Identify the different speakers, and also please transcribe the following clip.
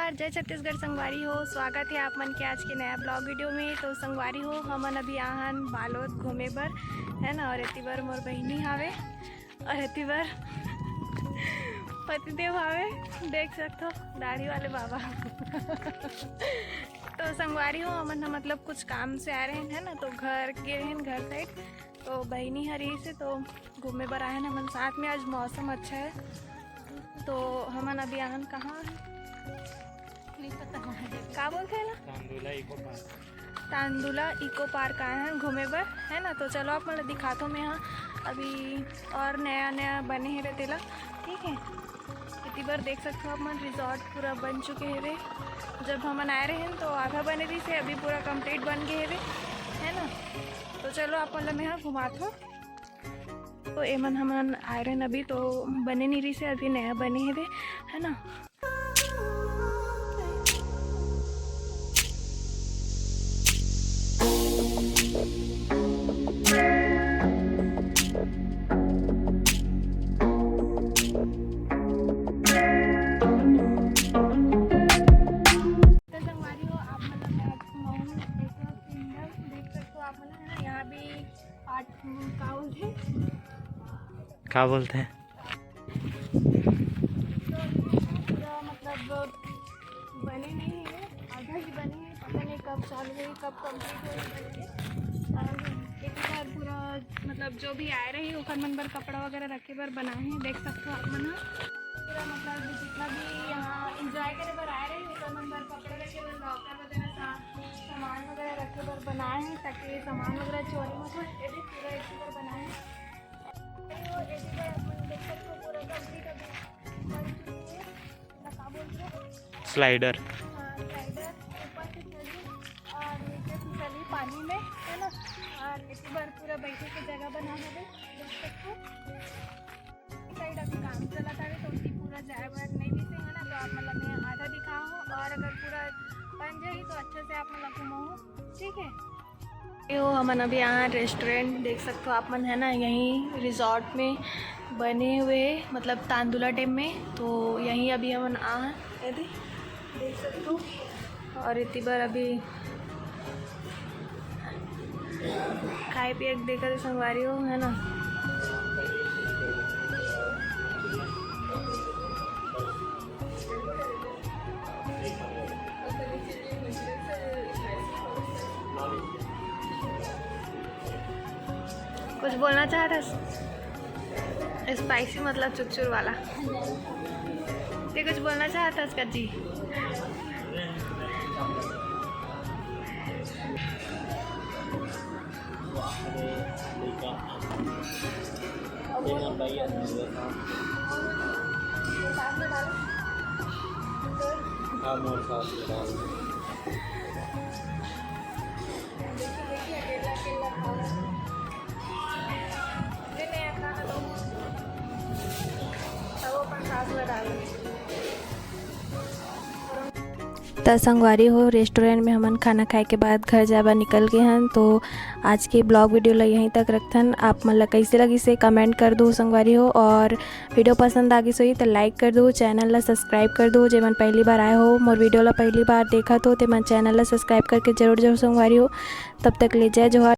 Speaker 1: नमस्कार, जय छत्तीसगढ़ संगवारी हो। स्वागत है आप मन के आज के नया ब्लॉग वीडियो में। तो संगवारी हो हमन अभी आहन बालोद घूमे बर है ना, और एती बर मोर बहिनी हावे और एती बर पतिदेव हावे, देख सकते हो दाढ़ी वाले बाबा। तो संगवारी हो हमन मतलब कुछ काम से आ रहे हैं ना, तो घर गए हैं घर साइड, तो बहिनी हरी से तो घूमे बर आए हैं हमन साथ में। आज मौसम अच्छा है तो हमन अभी आहन कहाँ का बोलते हैं ना, तांदुला इको पार्क आए हैं घूमे बर है ना। तो चलो आप मतलब दिखाता हूँ मैं यहाँ अभी और नया नया बने हैं तेला, ठीक है। इतनी बार देख सकते हो आप मन रिजॉर्ट पूरा बन चुके हैं वे। जब हमन आए रहे हैं तो आधा बने रही से, अभी पूरा कंप्लीट बन गए वे है ना। तो चलो आप मतलब मैं यहाँ घुमाता हूँ। तो एमन हमन आए रहे अभी तो बने नहीं रही से, अभी नया बने हैं वे है ना।
Speaker 2: क्या बोलते हैं
Speaker 1: पूरा मतलब बने नहीं है, आधा ही बने हैं, पता नहीं कब चालू हुई कब कंप्लीट हुई। और एक बार पूरा मतलब जो भी आए रहे ओखर मन बर कपड़ा वगैरह रखे बर बनाए हैं, देख सकते हो आप मन पूरा मतलब जितना भी यहाँ इंजॉय करे बर आए रहे ओखर मन बर कपड़ा रखे बर, लॉकर वगैरह सामान वगैरह रखे बर बनाए हैं ताकि सामान वगैरह चोरी मत हो। ये भी पूरा एक बार बनाए हैं।
Speaker 2: स्लाइडर
Speaker 1: स्लाइडर ऊपर से चली और नीचे से चली पानी में है ना। और इसी बार पूरा बैठे की जगह बना है, देख सकते हो। साइड अभी काम चला था तो उसी पूरा जाए बार नहीं दिखे है ना, तो आप मतलब मैं आधा दिखा हूँ और अगर पूरा बन जाएगी तो अच्छे से आप मतलब घुमाऊँ, ठीक है। यो हमन अभी यहाँ रेस्टोरेंट देख सकते हो आप मन है ना, यहीं रिजॉर्ट में बने हुए मतलब तांदुला डैम में। तो यहीं अभी हमन यदि देख सकते हो। और इतनी बार अभी खाए पिए देखकर संगवारी हो है ना। कुछ बोलना चाह रहा था स्पाइसी मतलब चुरचुर वाला, ये कुछ बोलना चाह था इसका जी। तो संगवारी हो रेस्टोरेंट में हमन खाना खाए के बाद घर जाबा निकल गए हैं। तो आज के ब्लॉग वीडियो ला यहीं तक रखथन। आप मन ला कैसे लगी से कमेंट कर दो संगवारी हो, और वीडियो पसंद आ गई सो तो लाइक कर दो, चैनल ला सब्सक्राइब कर दो। जे मन पहली बार आए हो मोर वीडियो ला पहली बार देखा तो ते मन चैनल ला सब्सक्राइब करके जरूर संगवारी हो। तब तक ले जय जोहार।